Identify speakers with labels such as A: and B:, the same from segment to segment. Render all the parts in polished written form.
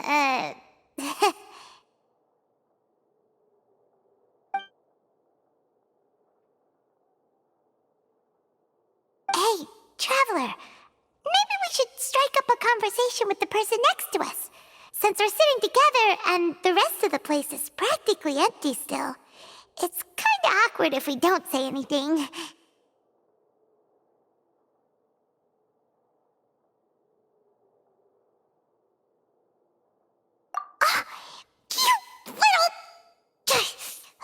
A: Hey, Traveler. Maybe we should strike up a conversation with the person next to us. Since we're sitting together and the rest of the place is practically empty still, it's kinda awkward if we don't say anything. Ah, you little...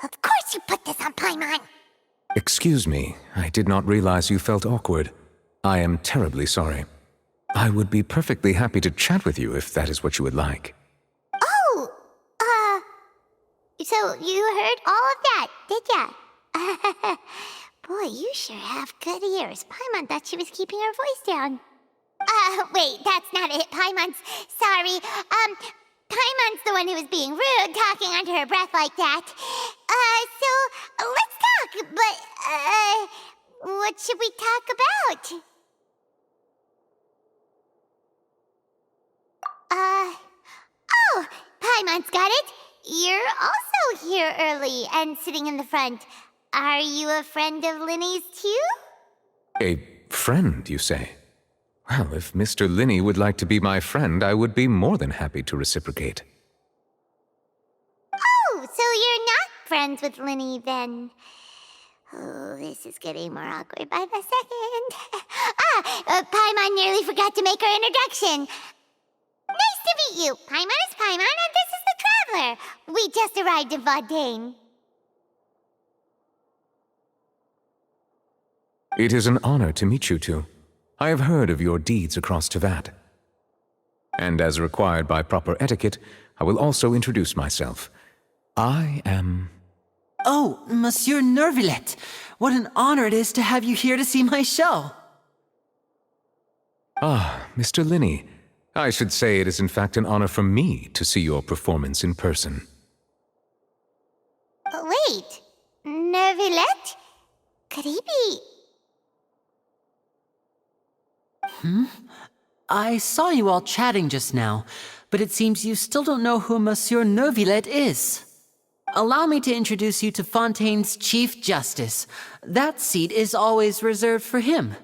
A: Of course you put this on Paimon!
B: Excuse me, I did not realize you felt awkward. I am terribly sorry. I would be perfectly happy to chat with you if that is what you would like.
A: Oh, so you heard all of that, did ya? Boy, you sure have good ears. Paimon thought she was keeping her voice down. Wait, that's not it. Paimon's sorry. Paimon's the one who was being rude, talking under her breath like that. So let's talk, but, what should we talk about? Oh, Paimon's got it. You're also here early and sitting in the front. Are you a friend of Linny's too?
B: A friend, you say? Well, if Mr. Linny would like to be my friend, I would be more than happy to reciprocate.
A: Oh, so you're not friends with Linny then? Oh, this is getting more awkward by the second. Paimon nearly forgot to make her introduction. Nice to meet you. Paimon is Paimon, and this is the Traveler. We just arrived in Fontaine.
B: It is an honor to meet you two. I have heard of your deeds across Tevat. And as required by proper etiquette, I will also introduce myself. I am...
C: Oh, Monsieur Nervillet. What an honor it is to have you here to see my show.
B: Ah, Mr. Linny. I should say it is in fact an honor for me to see your performance in person.
A: Wait, Nervillet? Could he be...
C: I saw you all chatting just now, but it seems you still don't know who Monsieur Nervillet is. Allow me to introduce you to Fontaine's Chief Justice. That seat is always reserved for him.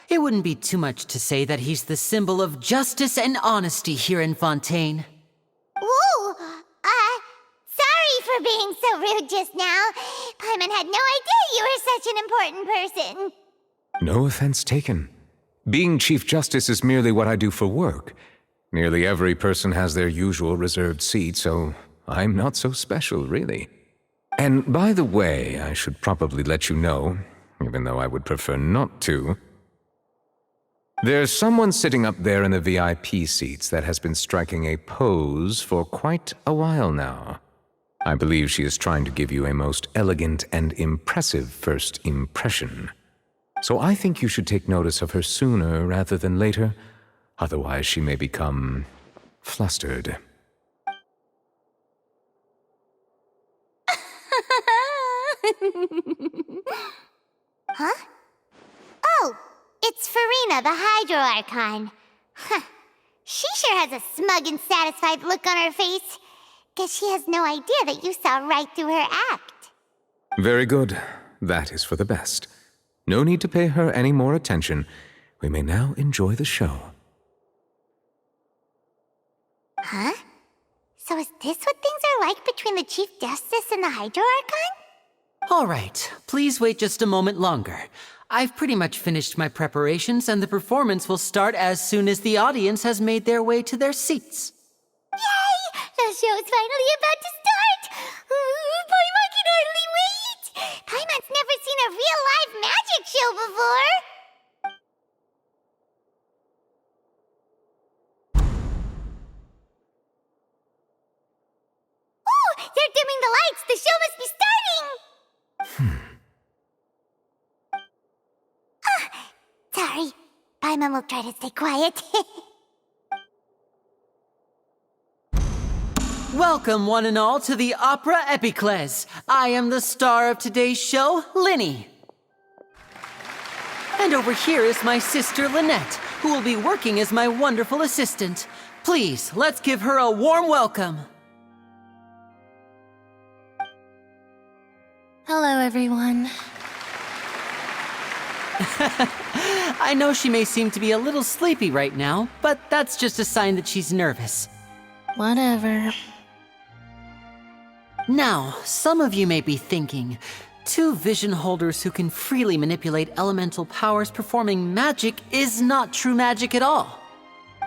C: It wouldn't be too much to say that he's the symbol of justice and honesty here in Fontaine.
A: Whoa! Sorry for being so rude just now. Paimon had no idea you were such an important person.
B: No offense taken. Being Chief Justice is merely what I do for work. Nearly every person has their usual reserved seat, so I'm not so special, really. And by the way, I should probably let you know, even though I would prefer not to. There's someone sitting up there in the VIP seats that has been striking a pose for quite a while now. I believe she is trying to give you a most elegant and impressive first impression. So I think you should take notice of her sooner rather than later, otherwise she may become flustered.
A: Huh? Oh, it's Farina, the Hydro Archon. Huh. She sure has a smug and satisfied look on her face. Guess she has no idea that you saw right through her act.
B: Very good. That is for the best. No need to pay her any more attention. We may now enjoy the show.
A: Huh? So is this what things are like between the Chief Justice and the Hydro Archon?
C: All right, please wait just a moment longer. I've pretty much finished my preparations, and the performance will start as soon as the audience has made their way to their seats.
A: Yay! The show's finally about to start! Paimon can hardly wait! Paimon's never seen a real live magic show before! Oh! They're dimming the lights! The show must be starting! Sorry. Paimon will try to stay quiet.
C: Welcome, one and all, to the Opera Epiclese. I am the star of today's show, Linny. And over here is my sister, Lynette, who will be working as my wonderful assistant. Please, let's give her a warm welcome.
D: Hello, everyone.
C: I know she may seem to be a little sleepy right now, but that's just a sign that she's nervous.
D: Whatever.
C: Now, some of you may be thinking, two vision holders who can freely manipulate elemental powers performing magic is not true magic at all.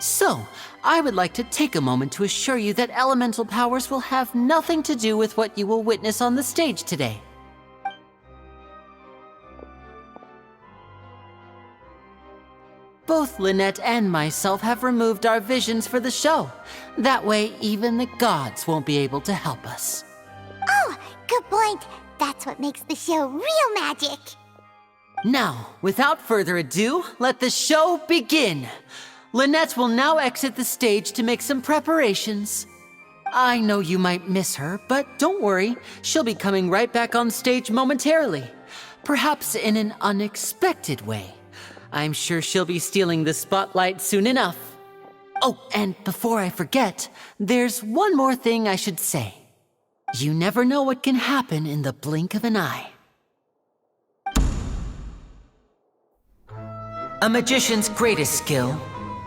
C: So, I would like to take a moment to assure you that elemental powers will have nothing to do with what you will witness on the stage today. Both Lynette and myself have removed our visions for the show. That way, even the gods won't be able to help us.
A: Oh, good point. That's what makes the show real magic.
C: Now, without further ado, let the show begin. Lynette will now exit the stage to make some preparations. I know you might miss her, but don't worry. She'll be coming right back on stage momentarily. Perhaps in an unexpected way. I'm sure she'll be stealing the spotlight soon enough. Oh, and before I forget, there's one more thing I should say. You never know what can happen in the blink of an eye. A magician's greatest skill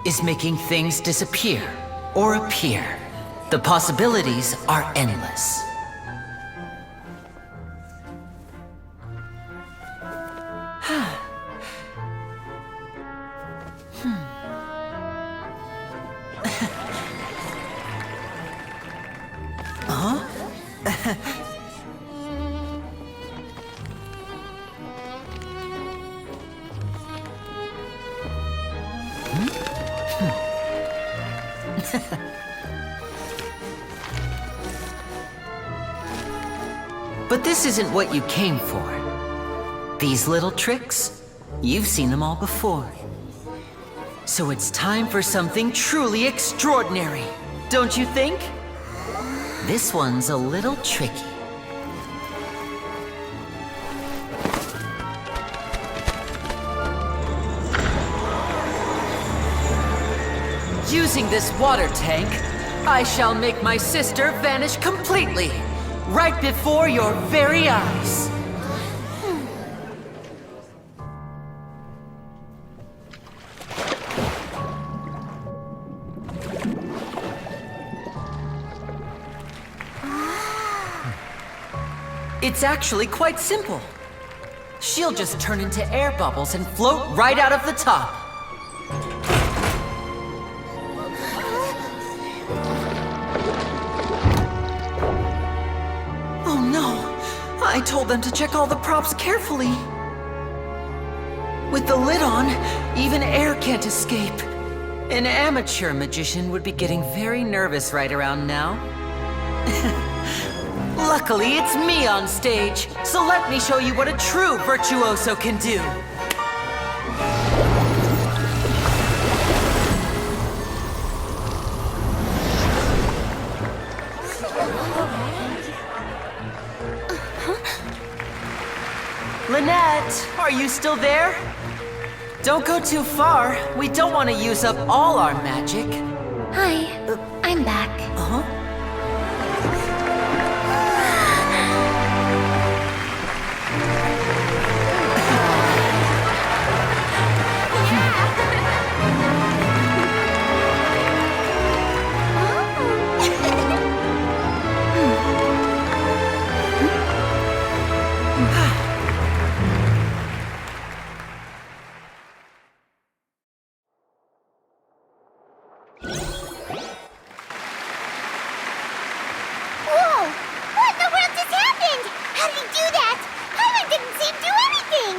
C: is making things disappear or appear. The possibilities are endless. But this isn't what you came for. These little tricks, you've seen them all before. So it's time for something truly extraordinary, don't you think? This one's a little tricky. Using this water tank, I shall make my sister vanish completely, right before your very eyes. It's actually quite simple. She'll just turn into air bubbles and float right out of the top. Oh no! I told them to check all the props carefully. With the lid on, even air can't escape. An amateur magician would be getting very nervous right around now. Luckily, it's me on stage, so let me show you what a true virtuoso can do. Lynette, are you still there? Don't go too far. We don't want to use up all our magic.
D: Hi, I'm back.
C: Uh-huh.
A: Whoa! What in the world just happened? How did he do that? Paimon didn't see him do anything.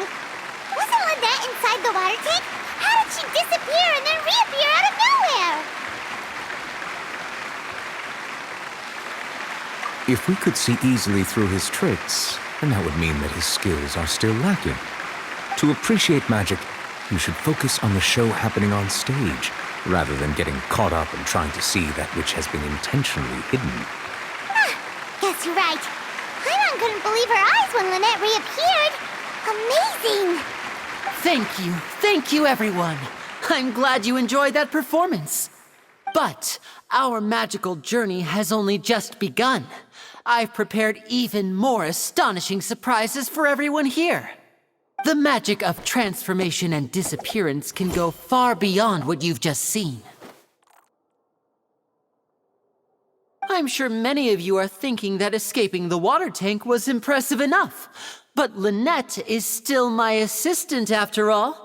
A: Wasn't Lynette inside the water tank? How did she disappear and then reappear out of nowhere?
B: If we could see easily through his tricks, then that would mean that his skills are still lacking. To appreciate magic, you should focus on the show happening on stage, rather than getting caught up in trying to see that which has been intentionally hidden.
A: Guess you're right. Paimon couldn't believe her eyes when Lynette reappeared. Amazing!
C: Thank you everyone. I'm glad you enjoyed that performance. But our magical journey has only just begun. I've prepared even more astonishing surprises for everyone here. The magic of transformation and disappearance can go far beyond what you've just seen. I'm sure many of you are thinking that escaping the water tank was impressive enough, but Lynette is still my assistant after all.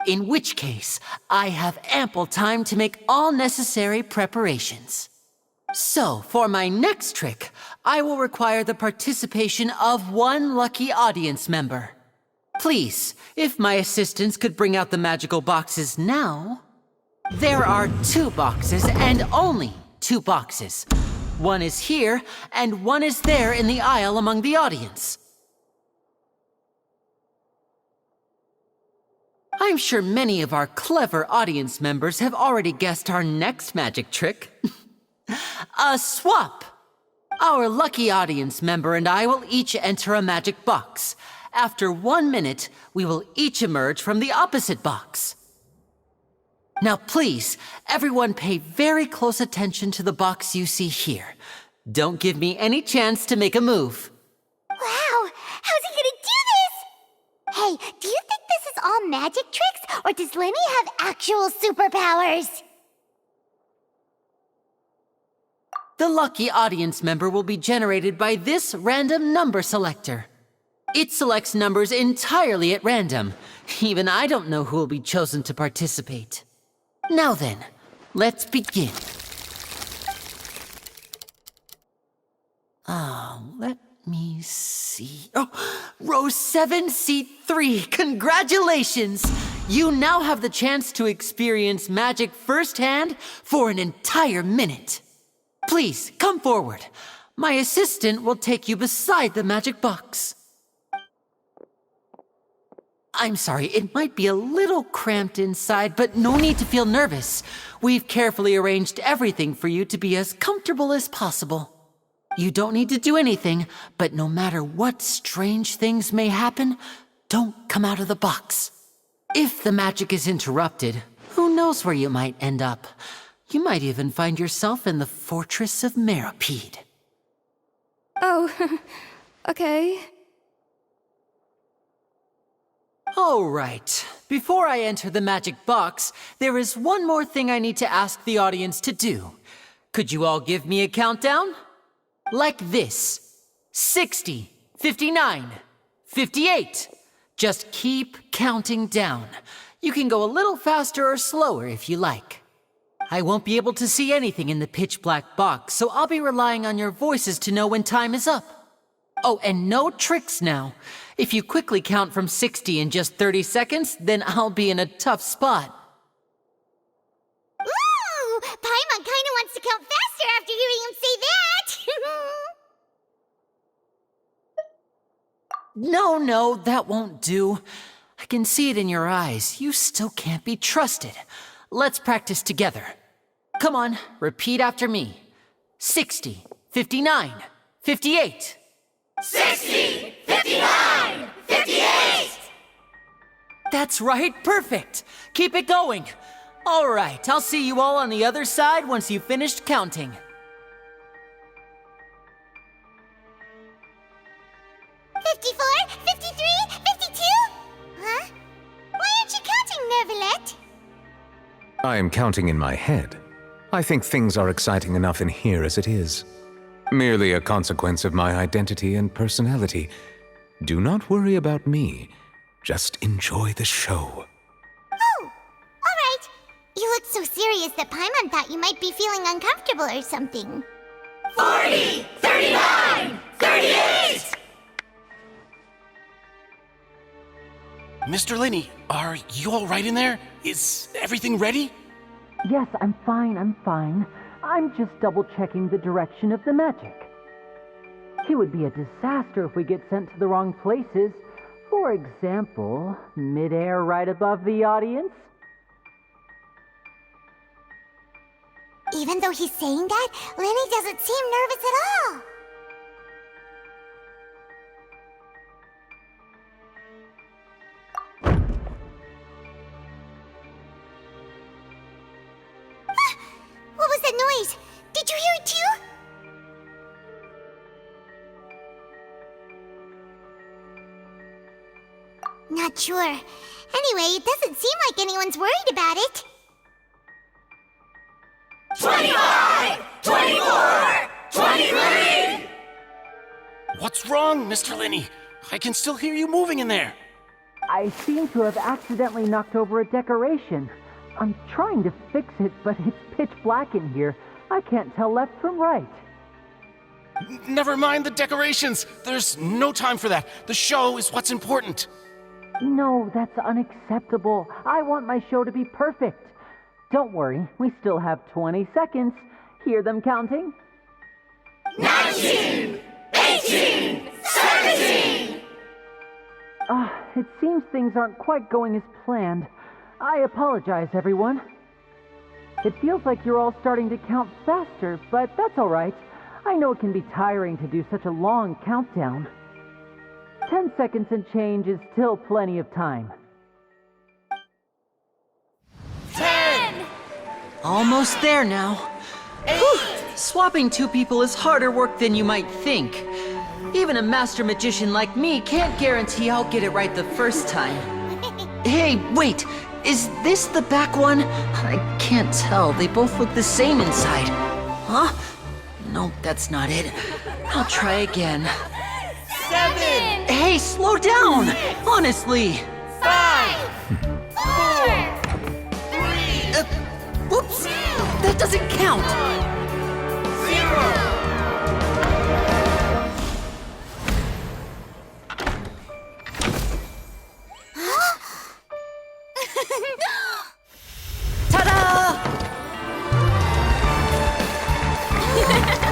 C: In which case, I have ample time to make all necessary preparations. So, for my next trick, I will require the participation of one lucky audience member. Please, if my assistants could bring out the magical boxes now. There are 2 boxes and only 2 boxes. One is here, and one is there in the aisle among the audience. I'm sure many of our clever audience members have already guessed our next magic trick. A swap! Our lucky audience member and I will each enter a magic box. After 1 minute, we will each emerge from the opposite box. Now please, everyone pay very close attention to the box you see here. Don't give me any chance to make a move.
A: Wow! How's he gonna do this? Hey, do you think this is all magic tricks, or does Lenny have actual superpowers?
C: The lucky audience member will be generated by this random number selector. It selects numbers entirely at random. Even I don't know who will be chosen to participate. Now then, let's begin. Let me see. Oh, row 7, seat 3. Congratulations! You now have the chance to experience magic firsthand for an entire minute. Please, come forward. My assistant will take you beside the magic box. I'm sorry, it might be a little cramped inside, but no need to feel nervous. We've carefully arranged everything for you to be as comfortable as possible. You don't need to do anything, but no matter what strange things may happen, don't come out of the box. If the magic is interrupted, who knows where you might end up? You might even find yourself in the Fortress of Meripede.
D: Oh, okay.
C: All right. Before I enter the magic box, there is one more thing I need to ask the audience to do. Could you all give me a countdown? Like this. 60, 59, 58. Just keep counting down. You can go a little faster or slower if you like. I won't be able to see anything in the pitch black box, so I'll be relying on your voices to know when time is up. Oh, and no tricks now. If you quickly count from 60 in just 30 seconds, then I'll be in a tough spot.
A: Ooh! Paimon kinda wants to count faster after hearing him say that!
C: No, that won't do. I can see it in your eyes. You still can't be trusted. Let's practice together. Come on, repeat after me. 60, 59, 58.
E: 60, 59, 58!
C: That's right, perfect. Keep it going. All right, I'll see you all on the other side once you've finished counting.
A: 54, 53, 52? Huh? Why aren't you counting, Nervalet?
B: I am counting in my head. I think things are exciting enough in here as it is. Merely a consequence of my identity and personality. Do not worry about me. Just enjoy the show.
A: Oh, alright. You look so serious that Paimon thought you might be feeling uncomfortable or something.
E: 40, 39, 38!
F: Mr. Linney, are you all right in there? Is everything ready?
C: Yes, I'm fine. I'm just double-checking the direction of the magic. It would be a disaster if we get sent to the wrong places. For example, mid-air right above the audience.
A: Even though he's saying that, Lenny doesn't seem nervous at all. Not sure. Anyway, it doesn't seem like anyone's worried about it.
E: 25! 24! 23!
F: What's wrong, Mr. Linney? I can still hear you moving in there.
C: I seem to have accidentally knocked over a decoration. I'm trying to fix it, but it's pitch black in here. I can't tell left from right.
F: Never mind the decorations. There's no time for that. The show is what's important.
C: No, that's unacceptable. I want my show to be perfect. Don't worry, we still have 20 seconds. Hear them counting?
E: 19! 18! 17!
C: It seems things aren't quite going as planned. I apologize, everyone. It feels like you're all starting to count faster, but that's all right. I know it can be tiring to do such a long countdown. 10 seconds and change is still plenty of time.
E: 10!
C: Almost there now.
E: 8!
C: Whew. Swapping two people is harder work than you might think. Even a master magician like me can't guarantee I'll get it right the first time. Hey, wait! Is this the back one? I can't tell. They both look the same inside. Huh? No, that's not it. I'll try again.
E: 7!
C: Hey, slow down! Honestly!
E: 5! 4! 3!
C: Whoops! That doesn't count!
E: 0!
C: Ta-da!
A: What happened?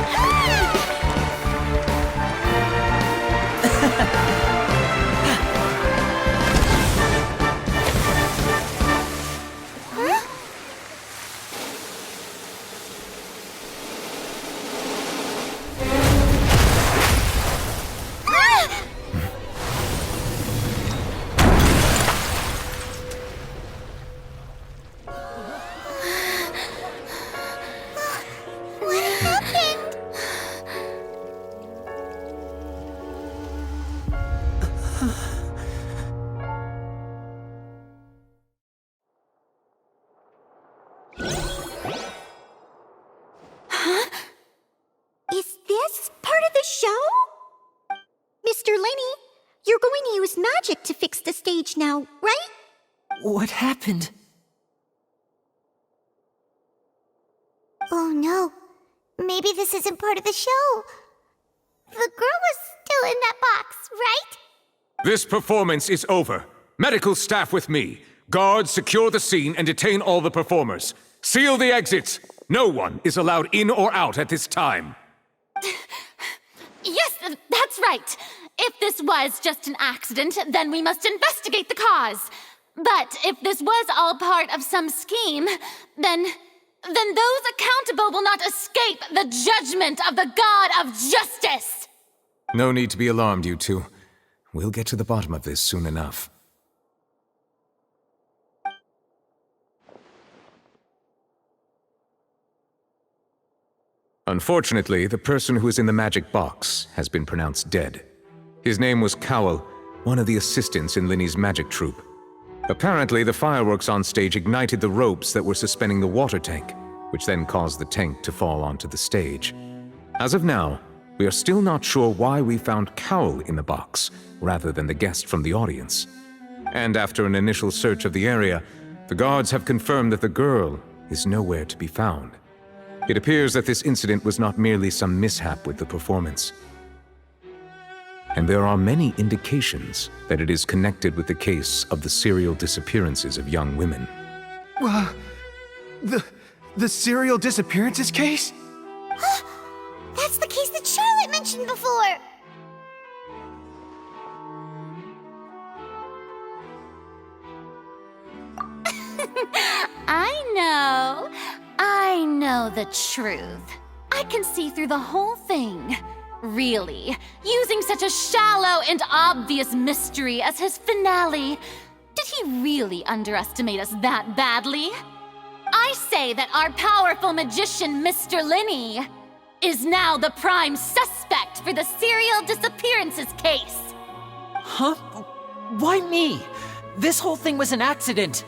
G: Is this part of the show? Mr. Linney, you're going to use magic to fix the stage now, right?
C: What happened?
A: Oh no. Maybe this isn't part of the show. The girl was still in that box, right?
B: This performance is over. Medical staff with me. Guards, secure the scene and detain all the performers. Seal the exits. No one is allowed in or out at this time.
H: Yes, that's right. If this was just an accident, then we must investigate the cause. But if this was all part of some scheme, then those accountable will not escape the judgment of the God of Justice.
B: No need to be alarmed, you two. We'll get to the bottom of this soon enough. Unfortunately, the person who is in the magic box has been pronounced dead. His name was Cowell, one of the assistants in Linney's magic troupe. Apparently, the fireworks on stage ignited the ropes that were suspending the water tank, which then caused the tank to fall onto the stage. As of now, we are still not sure why we found Cowell in the box, rather than the guest from the audience. And after an initial search of the area, the guards have confirmed that the girl is nowhere to be found. It appears that this incident was not merely some mishap with the performance. And there are many indications that it is connected with the case of the serial disappearances of young women.
I: The serial disappearances case?
A: That's the case that Charlotte mentioned before.
H: I know the truth. I can see through the whole thing. Really, using such a shallow and obvious mystery as his finale. Did he really underestimate us that badly? I say that our powerful magician, Mr. Linney, is now the prime suspect for the serial disappearances case.
C: Huh? Why me? This whole thing was an accident.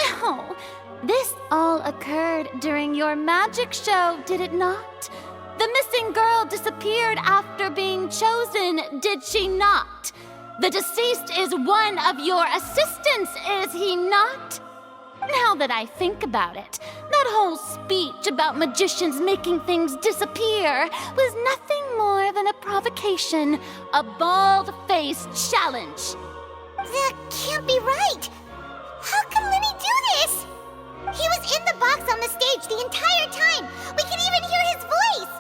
H: Oh, this all occurred during your magic show, did it not? The missing girl disappeared after being chosen, did she not? The deceased is one of your assistants, is he not? Now that I think about it, that whole speech about magicians making things disappear was nothing more than a provocation, a bald-faced challenge.
A: That can't be right. How could Lenny do this? He was in the box on the stage the entire time. We could even hear his voice.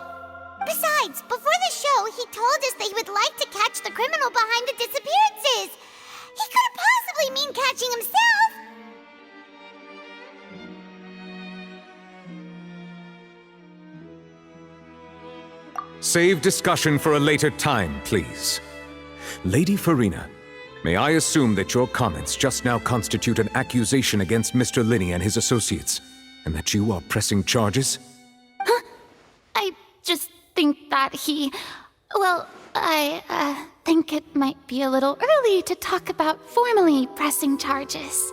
A: Besides, before the show, he told us that he would like to catch the criminal behind the disappearances. He couldn't possibly mean catching himself.
B: Save discussion for a later time, please. Lady Farina, may I assume that your comments just now constitute an accusation against Mr. Linney and his associates, and that you are pressing charges?
H: I just think that I think it might be a little early to talk about formally pressing charges.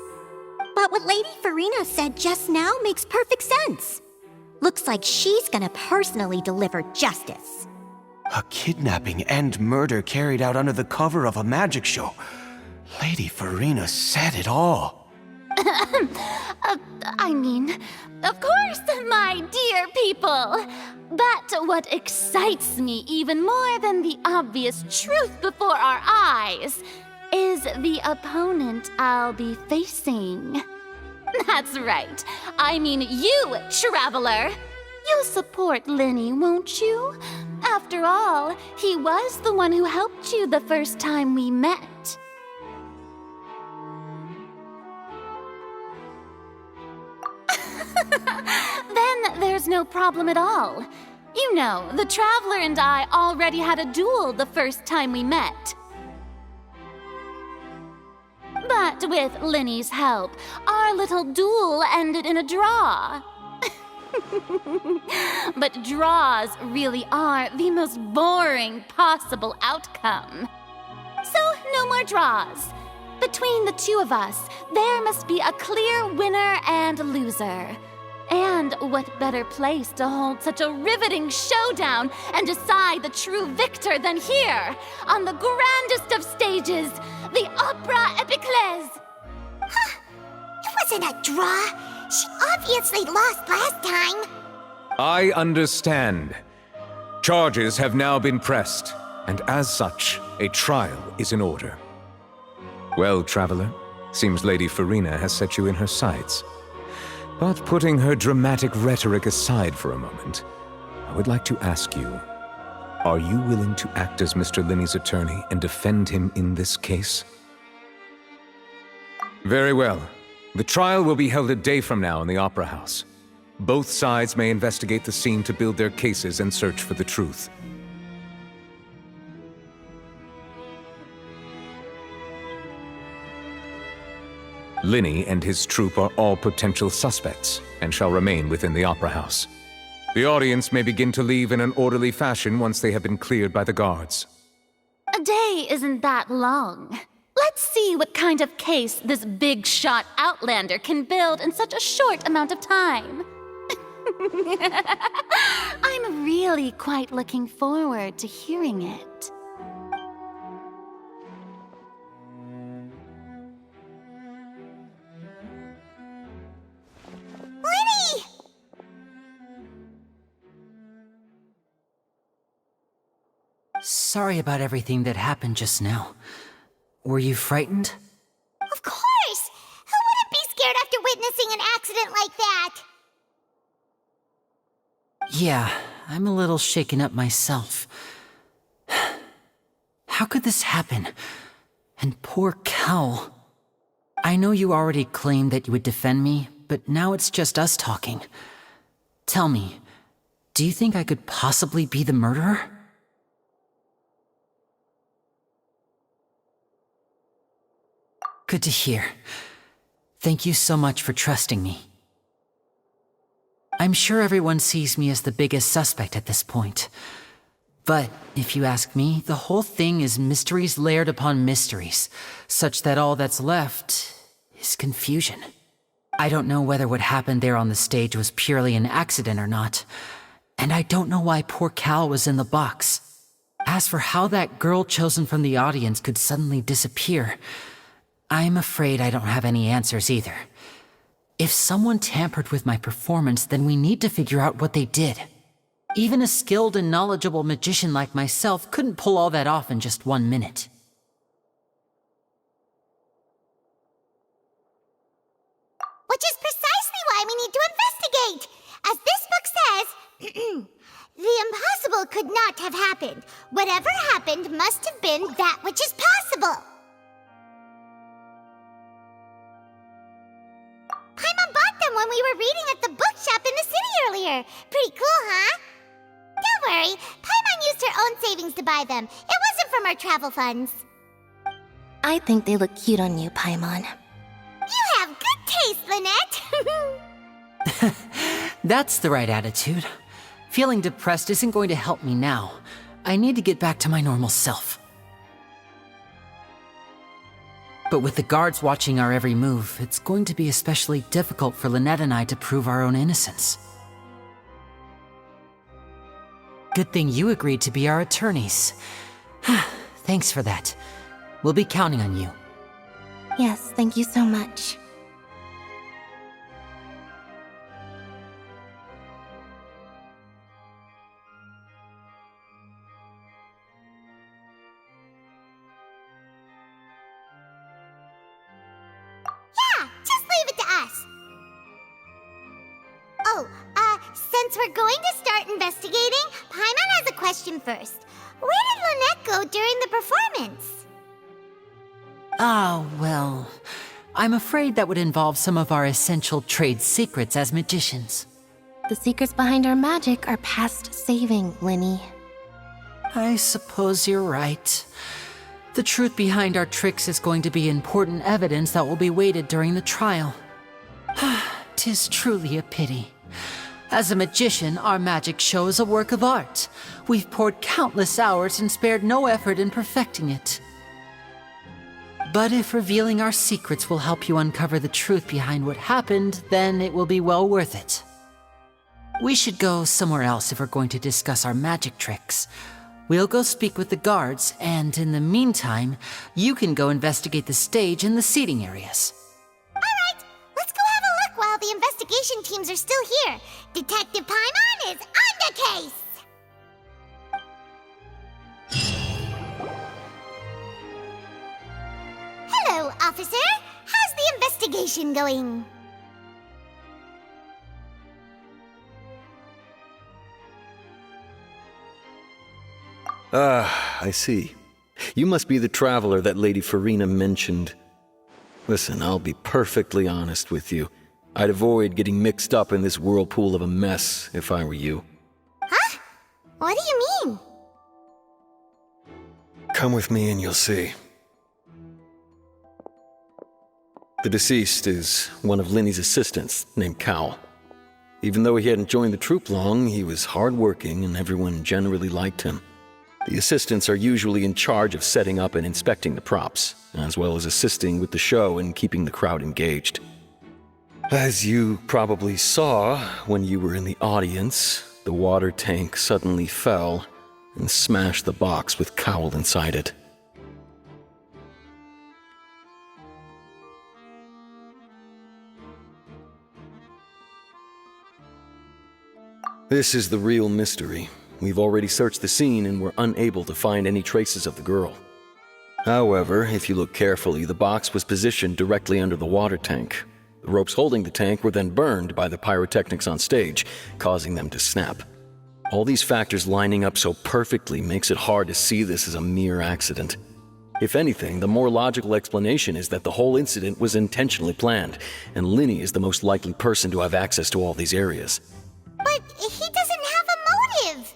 G: But what Lady Farina said just now makes perfect sense. Looks like she's gonna personally deliver justice.
I: A kidnapping and murder carried out under the cover of a magic show. Lady Farina said it all.
H: I mean, of course, my dear people. But what excites me even more than the obvious truth before our eyes is the opponent I'll be facing. That's right. I mean you, Traveler. You'll support Lenny, won't you? After all, he was the one who helped you the first time we met. Then there's no problem at all. You know, the Traveler and I already had a duel the first time we met. But with Lenny's help, our little duel ended in a draw. But draws really are the most boring possible outcome. So, no more draws. Between the two of us, there must be a clear winner and loser. And what better place to hold such a riveting showdown and decide the true victor than here, on the grandest of stages, the Opera Epiclese.
A: It wasn't a draw. She obviously lost last time.
B: I understand. Charges have now been pressed, and as such, a trial is in order. Well, Traveler, seems Lady Farina has set you in her sights. But putting her dramatic rhetoric aside for a moment, I would like to ask you, are you willing to act as Mr. Linney's attorney and defend him in this case? Very well. The trial will be held a day from now in the Opera House. Both sides may investigate the scene to build their cases and search for the truth. Linney and his troupe are all potential suspects and shall remain within the Opera House. The audience may begin to leave in an orderly fashion once they have been cleared by the guards.
H: A day isn't that long. Let's see what kind of case this big-shot outlander can build in such a short amount of time. I'm really quite looking forward to hearing it.
A: Lenny!
C: Sorry about everything that happened just now. Were you frightened?
A: Of course! Who wouldn't be scared after witnessing an accident like that?
C: Yeah, I'm a little shaken up myself. How could this happen? And poor Cal. I know you already claimed that you would defend me, but now it's just us talking. Tell me, do you think I could possibly be the murderer? Good to hear. Thank you so much for trusting me. I'm sure everyone sees me as the biggest suspect at this point. But if you ask me, the whole thing is mysteries layered upon mysteries, such that all that's left is confusion. I don't know whether what happened there on the stage was purely an accident or not, and I don't know why poor Cal was in the box. As for how that girl chosen from the audience could suddenly disappear, I'm afraid I don't have any answers either. If someone tampered with my performance, then we need to figure out what they did. Even a skilled and knowledgeable magician like myself couldn't pull all that off in just 1 minute.
A: Which is precisely why we need to investigate. As this book says, the impossible could not have happened. Whatever happened must have been that which is possible. Paimon bought them when we were reading at the bookshop in the city earlier. Pretty cool, huh? Don't worry, Paimon used her own savings to buy them. It wasn't from our travel funds.
J: I think they look cute on you, Paimon.
A: You have good taste, Lynette.
C: That's the right attitude. Feeling depressed isn't going to help me now. I need to get back to my normal self. But with the guards watching our every move, it's going to be especially difficult for Lynette and I to prove our own innocence. Good thing you agreed to be our attorneys. Thanks for that. We'll be counting on you.
J: Yes, thank you so much.
A: Yeah, just leave it to us. Oh, since we're going to start investigating, Paimon has a question first. Where did Lynette go during the performance?
C: Ah, well, I'm afraid that would involve some of our essential trade secrets as magicians.
J: The secrets behind our magic are past saving, Linny.
C: I suppose you're right. The truth behind our tricks is going to be important evidence that will be weighted during the trial. 'Tis truly a pity. As a magician, our magic show is a work of art. We've poured countless hours and spared no effort in perfecting it. But if revealing our secrets will help you uncover the truth behind what happened, then it will be well worth it. We should go somewhere else if we're going to discuss our magic tricks. We'll go speak with the guards, and in the meantime, you can go investigate the stage and the seating areas.
A: Alright, let's go have a look while the investigation teams are still here. Detective Paimon is on the case! Hello, officer. How's the investigation going?
K: I see. You must be the traveler that Lady Farina mentioned. Listen, I'll be perfectly honest with you. I'd avoid getting mixed up in this whirlpool of a mess if I were you.
A: Huh? What do you mean?
K: Come with me and you'll see. The deceased is one of Linny's assistants, named Cal. Even though he hadn't joined the troupe long, he was hardworking and everyone generally liked him. The assistants are usually in charge of setting up and inspecting the props, as well as assisting with the show and keeping the crowd engaged. As you probably saw when you were in the audience, the water tank suddenly fell and smashed the box with Cowl inside it. This is the real mystery. We've already searched the scene and were unable to find any traces of the girl. However, if you look carefully, the box was positioned directly under the water tank. The ropes holding the tank were then burned by the pyrotechnics on stage, causing them to snap. All these factors lining up so perfectly makes it hard to see this as a mere accident. If anything, the more logical explanation is that the whole incident was intentionally planned, and Linny is the most likely person to have access to all these areas.
A: But he doesn't have a motive.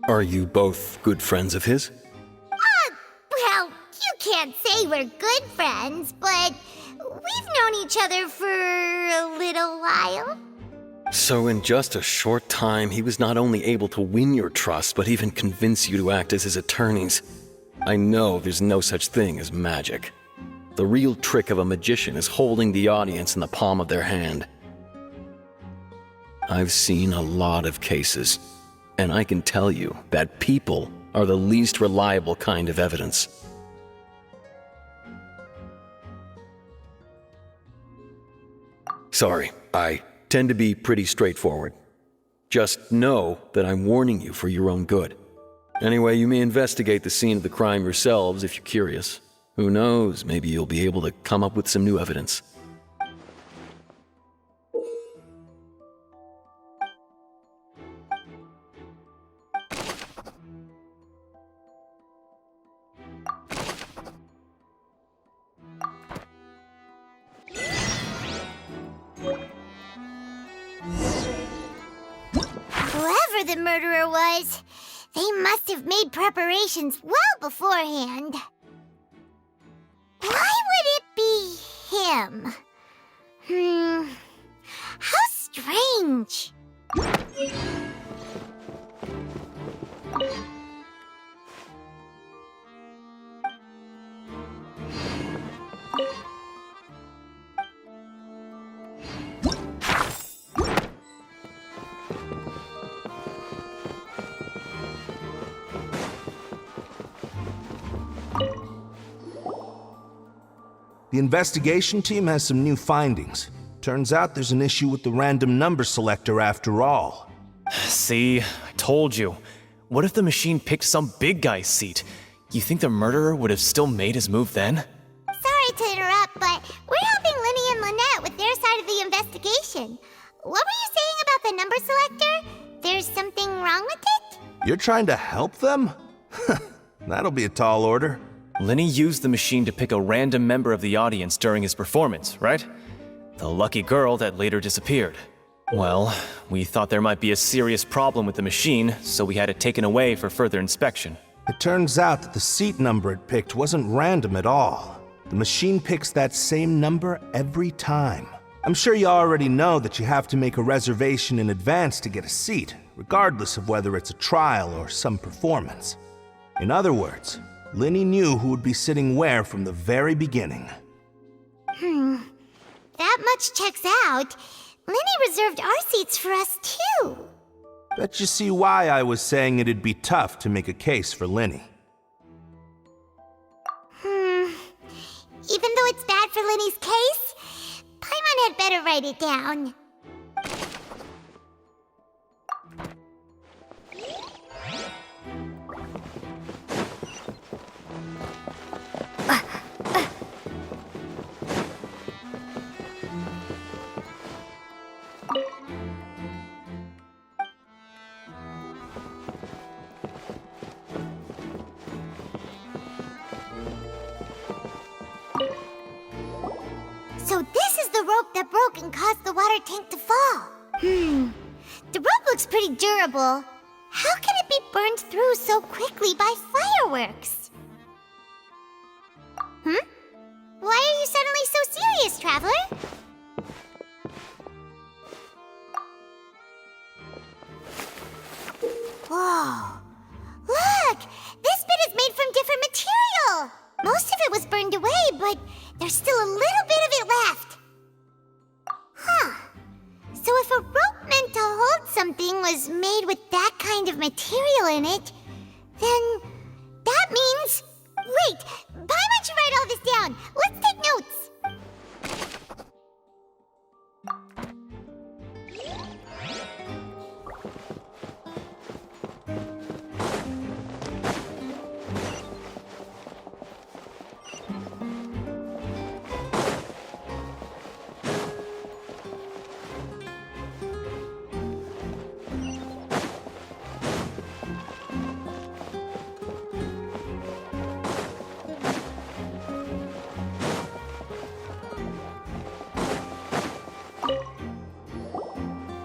K: Are you both good friends of his?
A: Well, you can't say we're good friends, but we've known each other for a little while.
K: So in just a short time, he was not only able to win your trust, but even convince you to act as his attorneys. I know there's no such thing as magic. The real trick of a magician is holding the audience in the palm of their hand. I've seen a lot of cases, and I can tell you that people are the least reliable kind of evidence. Sorry, I tend to be pretty straightforward. Just know that I'm warning you for your own good. Anyway, you may investigate the scene of the crime yourselves if you're curious. Who knows, maybe you'll be able to come up with some new evidence.
A: Whoever the murderer was, they must have made preparations well beforehand. Why would it be him? How strange.
L: The investigation team has some new findings. Turns out there's an issue with the random number selector after all.
M: See, I told you. What if the machine picked some big guy's seat? You think the murderer would have still made his move then?
A: Sorry to interrupt, but we're helping Linny and Lynette with their side of the investigation. What were you saying about the number selector? There's something wrong with it?
L: You're trying to help them? That'll be a tall order.
M: Linny used the machine to pick a random member of the audience during his performance, right? The lucky girl that later disappeared. Well, we thought there might be a serious problem with the machine, so we had it taken away for further inspection.
L: It turns out that the seat number it picked wasn't random at all. The machine picks that same number every time. I'm sure you already know that you have to make a reservation in advance to get a seat, regardless of whether it's a trial or some performance. In other words, Linny knew who would be sitting where from the very beginning.
A: That much checks out. Linny reserved our seats for us, too.
L: Bet you see why I was saying it'd be tough to make a case for Linny.
A: Even though it's bad for Linny's case, Paimon had better write it down. So this is the rope that broke and caused the water tank to fall. The rope looks pretty durable. How can it be burned through so quickly by fireworks? Why are you suddenly so serious, Traveler? Whoa. Look! This bit is made from different material! Most of it was burned away, but there's still a little bit of it left. So if a rope meant to hold something was made with that kind of material in it, then that means... Wait! Paimon should write all this down! Let's take notes!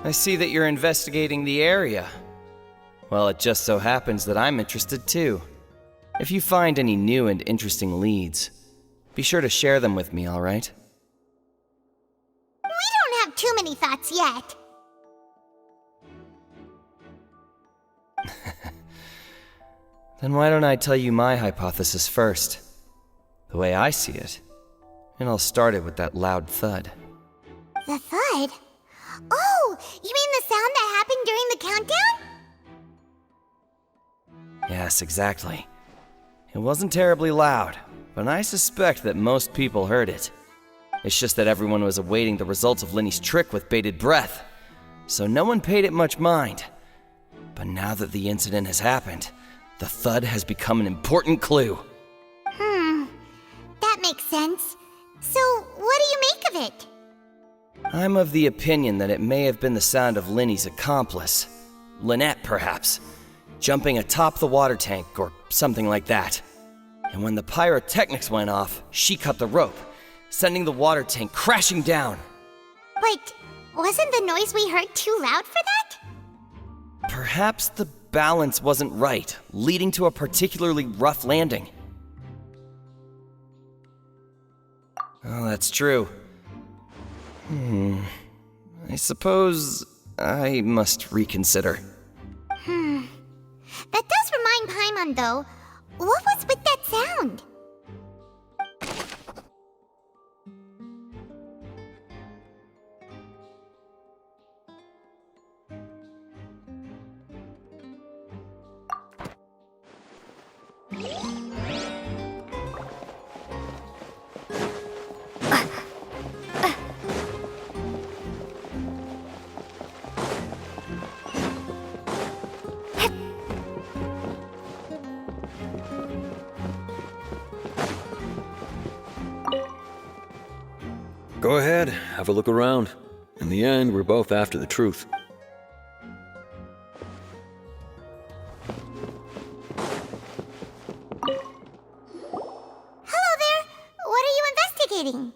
N: I see that you're investigating the area. Well, it just so happens that I'm interested too. If you find any new and interesting leads, be sure to share them with me, all right?
A: We don't have too many thoughts yet.
N: Then why don't I tell you my hypothesis first? The way I see it. And I'll start it with that loud thud.
A: The thud? Oh, you mean the sound that happened during the countdown?
N: Yes, exactly. It wasn't terribly loud, but I suspect that most people heard it. It's just that everyone was awaiting the results of Linny's trick with bated breath, so no one paid it much mind. But now that the incident has happened, the thud has become an important clue.
A: That makes sense. So, what do you make of it?
N: I'm of the opinion that it may have been the sound of Linny's accomplice, Lynette perhaps, jumping atop the water tank or something like that. And when the pyrotechnics went off, she cut the rope, sending the water tank crashing down.
A: But wasn't the noise we heard too loud for that?
N: Perhaps the balance wasn't right, leading to a particularly rough landing. Oh, that's true. I suppose I must reconsider.
A: That does remind Paimon, though. What was with that sound?
K: Go ahead, have a look around. In the end, we're both after the truth.
A: Hello there! What are you investigating?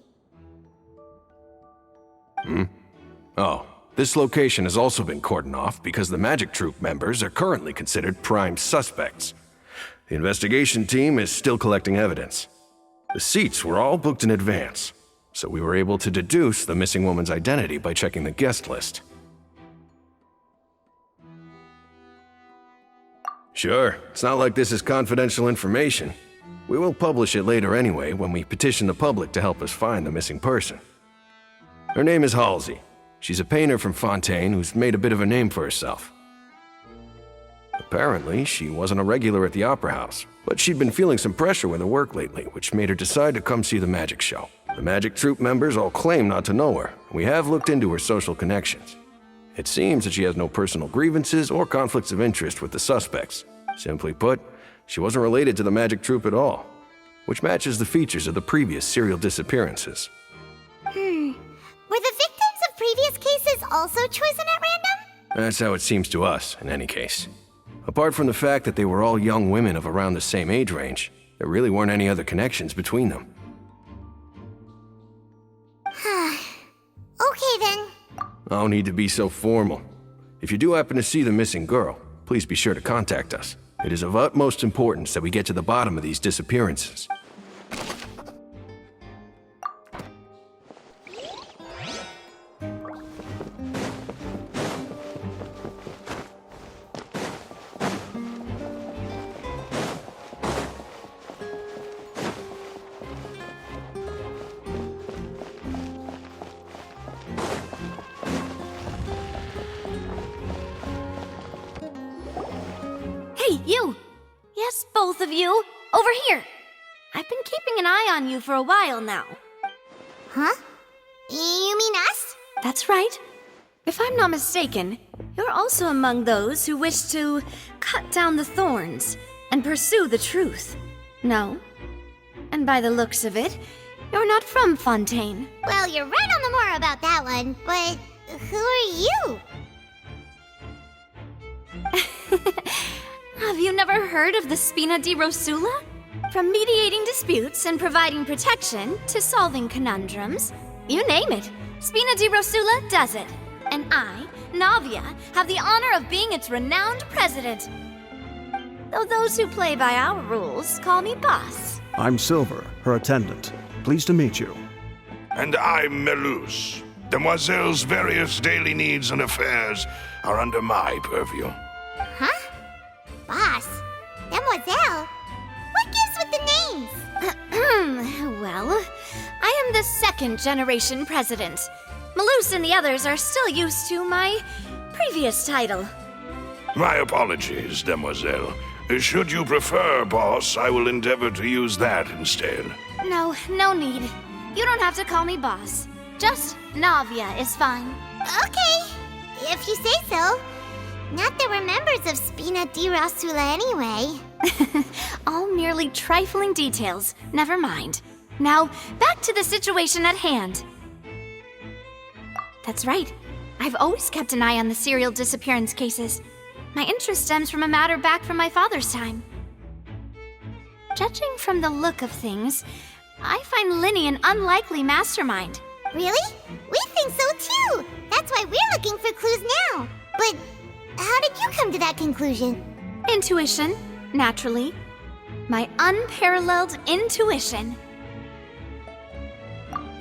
I: Oh, this location has also been cordoned off because the Magic Troupe members are currently considered prime suspects. The investigation team is still collecting evidence. The seats were all booked in advance, so we were able to deduce the missing woman's identity by checking the guest list. Sure, it's not like this is confidential information. We will publish it later anyway when we petition the public to help us find the missing person. Her name is Halsey. She's a painter from Fontaine who's made a bit of a name for herself. Apparently, she wasn't a regular at the Opera House, but she'd been feeling some pressure with her work lately, which made her decide to come see the magic show. The Magic Troupe members all claim not to know her. We have looked into her social connections. It seems that she has no personal grievances or conflicts of interest with the suspects. Simply put, she wasn't related to the Magic Troupe at all, which matches the features of the previous serial disappearances.
A: Were the victims of previous cases also chosen at random?
I: That's how it seems to us, in any case. Apart from the fact that they were all young women of around the same age range, there really weren't any other connections between them.
A: Okay then.
I: No need to be so formal. If you do happen to see the missing girl, please be sure to contact us. It is of utmost importance that we get to the bottom of these disappearances.
O: Hey, you! Yes, both of you! Over here! I've been keeping an eye on you for a while now.
A: Huh? You mean us?
O: That's right. If I'm not mistaken, you're also among those who wish to cut down the thorns and pursue the truth. No? And by the looks of it, you're not from Fontaine.
A: Well, you're right on the more about that one, but who are you?
O: Have you never heard of the Spina di Rosula? From mediating disputes and providing protection to solving conundrums, you name it, Spina di Rosula does it. And I, Navia, have the honor of being its renowned president. Though those who play by our rules call me boss.
P: I'm Silver, her attendant. Pleased to meet you.
Q: And I'm Melus. Demoiselle's various daily needs and affairs are under my purview.
A: Huh?
O: second-generation president. Malus and the others are still used to my previous title.
Q: My apologies, demoiselle. Should you prefer, boss, I will endeavor to use that instead.
O: No, no need. You don't have to call me boss. Just Navia is fine.
A: Okay, if you say so. Not that we're members of Spina di Rosula anyway.
O: All merely trifling details. Never mind. Now, back to the situation at hand. That's right. I've always kept an eye on the serial disappearance cases. My interest stems from a matter back from my father's time. Judging from the look of things, I find Linny an unlikely mastermind.
A: Really? We think so too! That's why we're looking for clues now. But how did you come to that conclusion?
O: Intuition, naturally. My unparalleled intuition.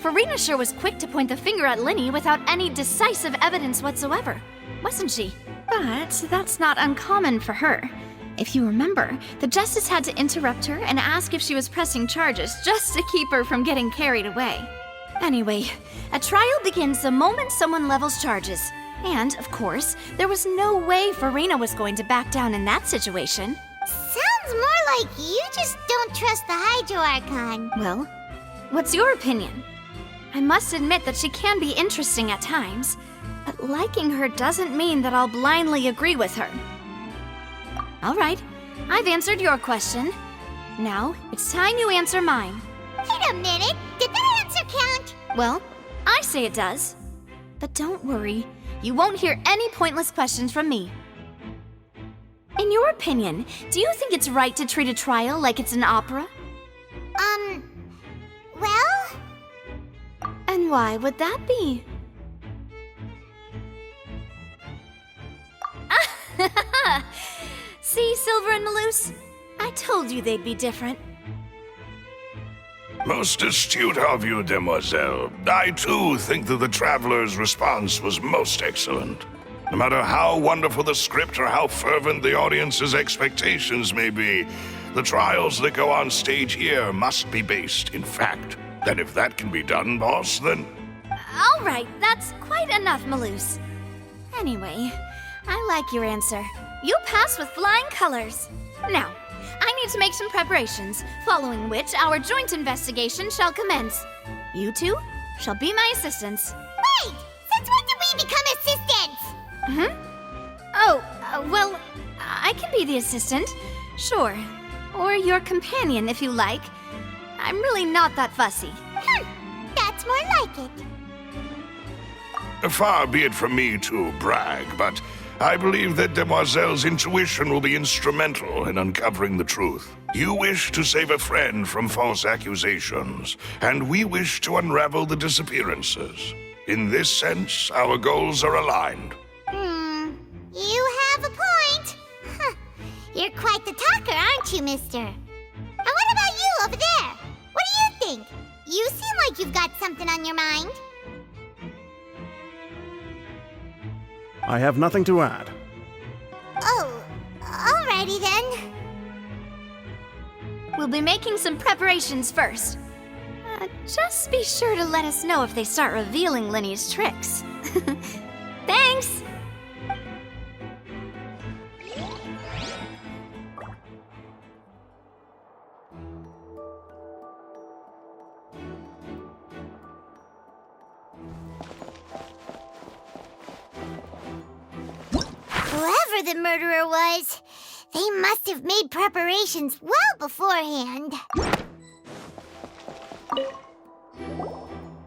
O: Farina sure was quick to point the finger at Linny without any decisive evidence whatsoever, wasn't she? But that's not uncommon for her. If you remember, the Justice had to interrupt her and ask if she was pressing charges just to keep her from getting carried away. Anyway, a trial begins the moment someone levels charges. And, of course, there was no way Farina was going to back down in that situation.
A: Sounds more like you just don't trust the Hydro Archon.
O: Well, what's your opinion? I must admit that she can be interesting at times, but liking her doesn't mean that I'll blindly agree with her. All right, I've answered your question. Now, it's time you answer mine.
A: Wait a minute, did that answer count?
O: Well, I say it does. But don't worry, you won't hear any pointless questions from me. In your opinion, do you think it's right to treat a trial like it's an opera?
A: Well?
O: And why would that be? See, Silver and Malus? I told you they'd be different.
Q: Most astute of you, demoiselle. I too think that the traveler's response was most excellent. No matter how wonderful the script or how fervent the audience's expectations may be, the trials that go on stage here must be based in fact. And if that can be done, boss, then...
O: All right, that's quite enough, Malus. Anyway, I like your answer. You pass with flying colors. Now, I need to make some preparations, following which our joint investigation shall commence. You two shall be my assistants.
A: Wait! Since when did we become assistants?
O: Well, I can be the assistant, sure. Or your companion, if you like. I'm really not that fussy.
A: That's more like it.
Q: Far be it from me to brag, but I believe that Demoiselle's intuition will be instrumental in uncovering the truth. You wish to save a friend from false accusations, and we wish to unravel the disappearances. In this sense, our goals are aligned.
A: You have a point. You're quite the talker, aren't you, mister? And what about you over there? What do you think? You seem like you've got something on your mind.
P: I have nothing to add.
A: Oh, alrighty then.
O: We'll be making some preparations first. Just be sure to let us know if they start revealing Linny's tricks. Thanks!
A: Whoever the murderer was, they must have made preparations well beforehand.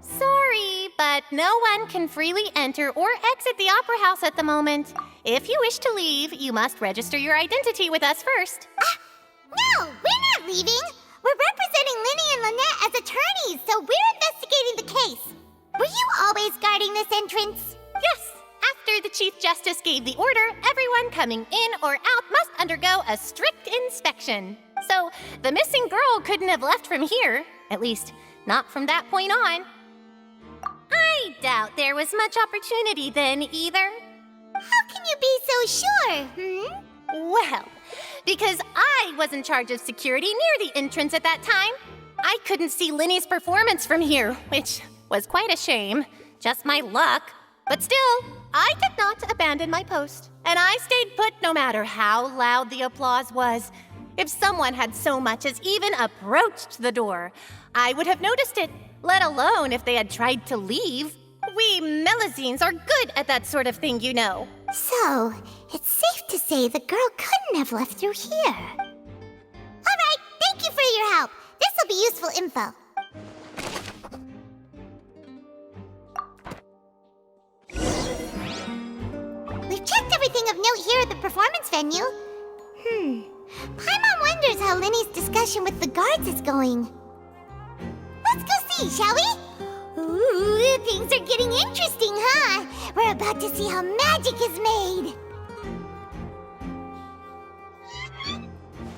R: Sorry, but no one can freely enter or exit the Opera House at the moment. If you wish to leave, you must register your identity with us first.
A: No, we're not leaving. We're representing Linny and Lynette as attorneys, so we're investigating the case. Were you always guarding this entrance?
R: Yes. After the Chief Justice gave the order, everyone coming in or out must undergo a strict inspection. So, the missing girl couldn't have left from here. At least, not from that point on. I doubt there was much opportunity then, either.
A: How can you be so sure,
R: Well, because I was in charge of security near the entrance at that time. I couldn't see Linny's performance from here, which was quite a shame. Just my luck. But still, I did not abandon my post. And I stayed put no matter how loud the applause was. If someone had so much as even approached the door, I would have noticed it, let alone if they had tried to leave. We Melazines are good at that sort of thing, you know.
A: So, it's safe to say the girl couldn't have left through here. All right, thank you for your help. This'll be useful info. We've checked everything of note here at the performance venue. Paimon wonders how Linny's discussion with the guards is going. Let's go see, shall we? Ooh, things are getting interesting, huh? We're about to see how magic is made.